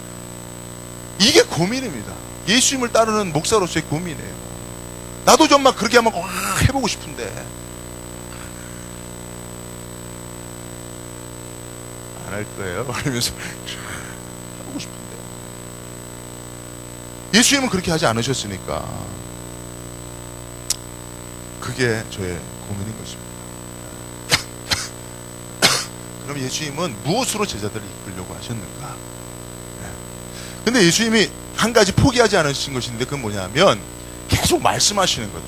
이게 고민입니다. 예수님을 따르는 목사로서의 고민이에요. 나도 좀 막 그렇게 한번 해보고 싶은데 안 할 거예요. 그러면서 하고 싶은데 예수님은 그렇게 하지 않으셨으니까 그게 저의 고민인 것입니다. 그럼 예수님은 무엇으로 제자들을 이끌려고 하셨는가? 근데 예수님이 한 가지 포기하지 않으신 것이 있는데 그건 뭐냐면 계속 말씀하시는 거죠.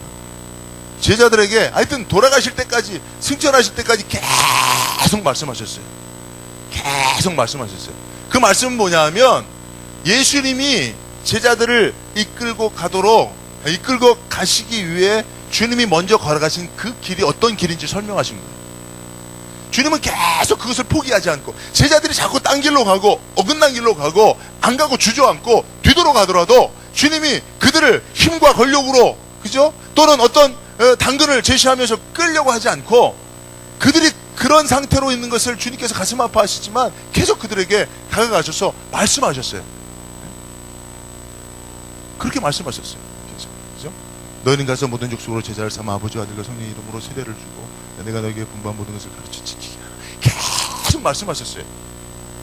제자들에게 하여튼 돌아가실 때까지, 승천하실 때까지 계속 말씀하셨어요. 계속 말씀하셨어요. 그 말씀은 뭐냐면 예수님이 제자들을 이끌고 가시기 위해 주님이 먼저 걸어가신 그 길이 어떤 길인지 설명하신 거예요. 주님은 계속 그것을 포기하지 않고 제자들이 자꾸 딴 길로 가고 어긋난 길로 가고 안 가고 주저앉고 뒤돌아가더라도 주님이 그들을 힘과 권력으로, 그죠? 또는 어떤 당근을 제시하면서 끌려고 하지 않고 그들이 그런 상태로 있는 것을 주님께서 가슴 아파하시지만 계속 그들에게 다가가셔서 말씀하셨어요. 그렇게 말씀하셨어요. 그죠? 너희는 가서 모든 족속으로 제자를 삼아 아버지와 아들과 성령의 이름으로 세례를 주고 내가 너에게 분부한 모든 것을 가르쳐 지키게 하라. 계속 말씀하셨어요.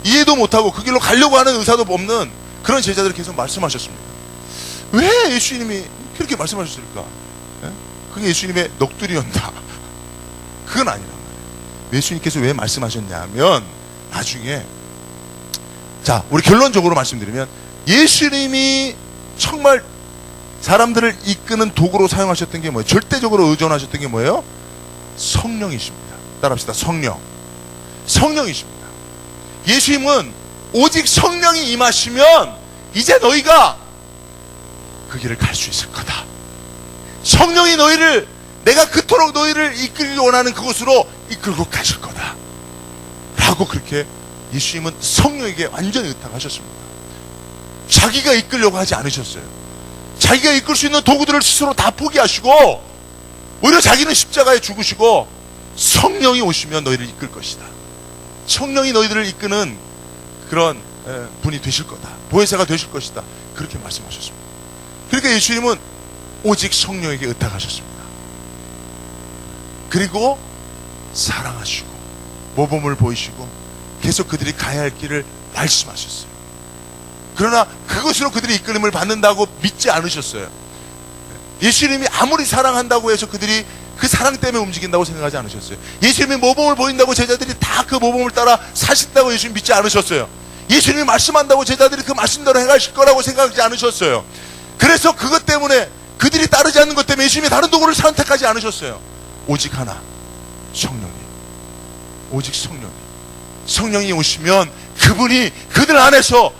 이해도 못하고 그 길로 가려고 하는 의사도 없는 그런 제자들을 계속 말씀하셨습니다. 왜 예수님이 그렇게 말씀하셨을까? 그게 예수님의 넋두리였다. 그건 아니란 말이에요. 예수님께서 왜 말씀하셨냐면 나중에, 자, 우리 결론적으로 말씀드리면 예수님이 정말 사람들을 이끄는 도구로 사용하셨던 게 뭐예요? 절대적으로 의존하셨던 게 뭐예요? 성령이십니다. 따라합시다. 성령이십니다. 예수님은 오직 성령이 임하시면 이제 너희가 그 길을 갈 수 있을 거다. 성령이 너희를, 내가 그토록 너희를 이끌기 원하는 그곳으로 이끌고 가실 거다 라고 그렇게 예수님은 성령에게 완전히 의탁하셨습니다. 자기가 이끌려고 하지 않으셨어요. 자기가 이끌 수 있는 도구들을 스스로 다 포기하시고 오히려 자기는 십자가에 죽으시고 성령이 오시면 너희를 이끌 것이다. 성령이 너희들을 이끄는 그런 분이 되실 거다. 보혜사가 되실 것이다. 그렇게 말씀하셨습니다. 그러니까 예수님은 오직 성령에게 의탁하셨습니다. 그리고 사랑하시고 모범을 보이시고 계속 그들이 가야 할 길을 말씀하셨어요. 그러나 그것으로 그들이 이끌림을 받는다고 믿지 않으셨어요. 예수님이 아무리 사랑한다고 해서 그들이 그 사랑 때문에 움직인다고 생각하지 않으셨어요. 예수님이 모범을 보인다고 제자들이 다 그 모범을 따라 사신다고 예수님 믿지 않으셨어요. 예수님이 말씀한다고 제자들이 그 말씀대로 행하실 거라고 생각하지 않으셨어요. 그래서 그것 때문에, 그들이 따르지 않는 것 때문에 예수님이 다른 도구를 선택하지 않으셨어요. 오직 하나, 성령이. 오직 성령이. 성령이 오시면 그분이 그들 안에서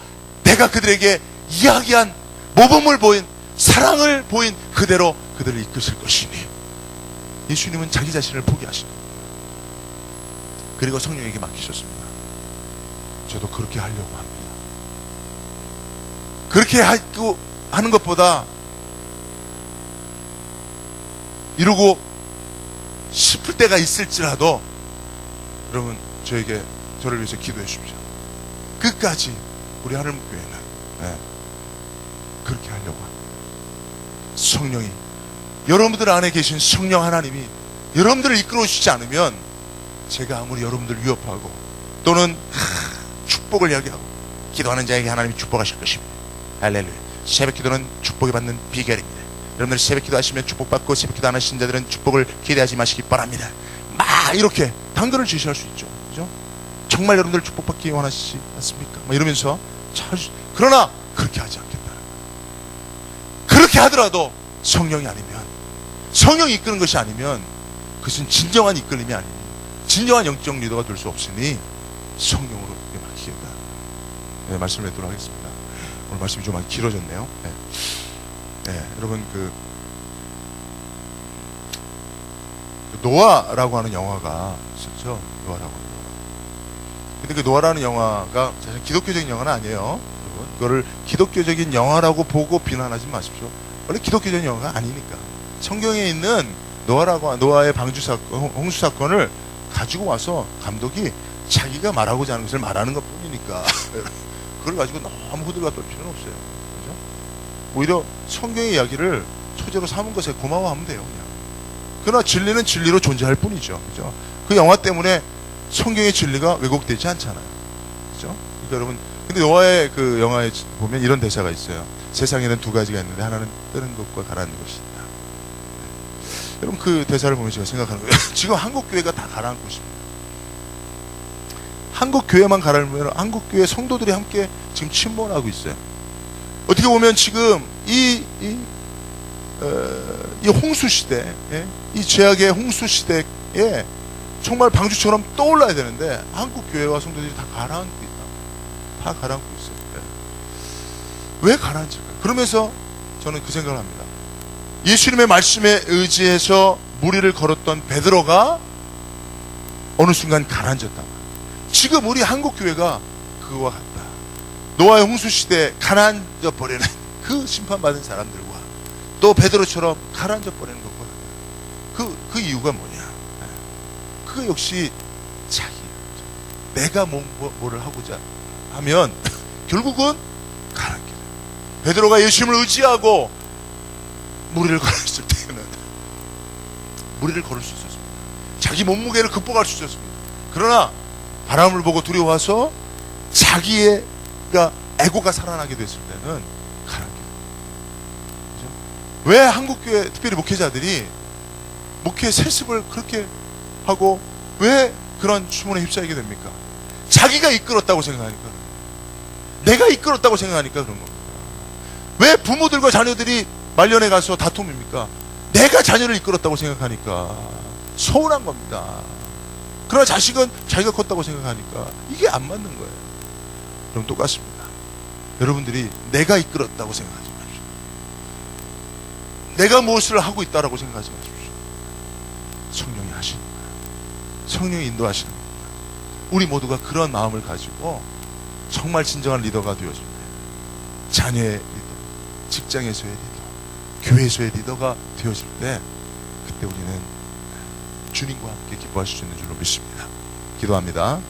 내가 그들에게 이야기한 모범을 보인, 사랑을 보인 그대로 그들을 이끄실 것이니 예수님은 자기 자신을 포기하시고 그리고 성령에게 맡기셨습니다. 저도 그렇게 하려고 합니다. 그렇게 하는 것보다 이러고 싶을 때가 있을지라도 여러분 저를 위해서 기도해 주십시오. 끝까지 우리 하늘목교회는 그렇게 하려고 합니다. 성령이, 여러분들 안에 계신 성령 하나님이 여러분들을 이끌어 주시지 않으면 제가 아무리 여러분들을 위협하고 또는 축복을 이야기하고 기도하는 자에게 하나님이 축복하실 것입니다. 할렐루야. 새벽 기도는 축복이 받는 비결입니다. 여러분들 새벽 기도 하시면 축복받고 새벽 기도 안 하시는 자들은 축복을 기대하지 마시기 바랍니다. 막 이렇게 당근을 제시할 수 있죠. 그죠? 정말 여러분들 축복받기 원하시지 않습니까? 막 이러면서 그러나 그렇게 하지 않겠다는 거예요. 그렇게 하더라도 성령이 아니면, 성령이 이끄는 것이 아니면 그것은 진정한 이끌림이 아니니 진정한 영적 리더가 될 수 없으니 성령으로 맡기겠다. 네, 말씀을 드리도록 하겠습니다. 오늘 말씀이 좀 많이 길어졌네요. 여러분 노아라고 하는 영화가 있었죠. 노아라고 하는 영화. 근데 그 노아라는 영화가 사실 기독교적인 영화는 아니에요. 여러분, 그거를 기독교적인 영화라고 보고 비난하지 마십시오. 원래 기독교적인 영화가 아니니까. 성경에 있는 노아의 방주 사건, 홍수 사건을 가지고 와서 감독이 자기가 말하고자 하는 것을 말하는 것 뿐이니까 그걸 가지고 너무 호들갑 떨 필요는 없어요. 그죠? 오히려 성경의 이야기를 소재로 삼은 것에 고마워하면 돼요. 그냥. 그러나 진리는 진리로 존재할 뿐이죠. 그죠? 그 영화 때문에 성경의 진리가 왜곡되지 않잖아요. 그죠? 그러니까 여러분, 근데 노아의 그 영화에 보면 이런 대사가 있어요. 세상에는 두 가지가 있는데 하나는 뜨는 것과 가라앉는 것이 있다. 여러분 그 대사를 보면 제가 생각하는 거예요. 지금 한국교회가 다 가라앉고 있습니다. 한국교회만 가라앉으면 한국교회 성도들이 함께 지금 침몰하고 있어요. 어떻게 보면 지금 이 홍수시대, 이 죄악의 홍수시대에 정말 방주처럼 떠올라야 되는데 한국교회와 성도들이 다 가라앉고 있다. 다 가라앉고 있어요. 왜 가라앉을까? 그러면서 저는 그 생각을 합니다. 예수님의 말씀에 의지해서 무리를 걸었던 베드로가 어느 순간 가라앉았다. 지금 우리 한국교회가 그거와 같다. 노아의 홍수시대에 가라앉아 버리는 그 심판받은 사람들과 또 베드로처럼 가라앉아 버리는 것과 그 이유가 뭐냐? 그거 역시 자기, 내가 뭐를 하고자 하면 결국은 가라앉게 돼요. 베드로가 예수님을 의지하고 무리를 걸었을 때는 무리를 걸을 수 있었습니다. 자기 몸무게를 극복할 수 있었습니다. 그러나 바람을 보고 두려워서 자기가 에고가 살아나게 됐을 때는 가라앉게 돼요. 왜 한국교회 특별히 목회자들이 목회 세습을 그렇게 하고 왜 그런 추문에 휩싸이게 됩니까? 자기가 이끌었다고 생각하니까, 내가 이끌었다고 생각하니까 그런 겁니다. 왜 부모들과 자녀들이 말년에 가서 다툼입니까? 내가 자녀를 이끌었다고 생각하니까 서운한 겁니다. 그러나 자식은 자기가 컸다고 생각하니까 이게 안 맞는 거예요. 그럼 똑같습니다. 여러분들이 내가 이끌었다고 생각하지 마십시오. 내가 무엇을 하고 있다라고 생각하지 마십시오. 성령이 하시는 거예요. 성령이 인도하시는 겁니다. 우리 모두가 그런 마음을 가지고 정말 진정한 리더가 되어줄 때, 자녀의 리더, 직장에서의 리더, 교회에서의 리더가 되어질 때, 그때 우리는 주님과 함께 기뻐하실 수 있는 줄로 믿습니다. 기도합니다.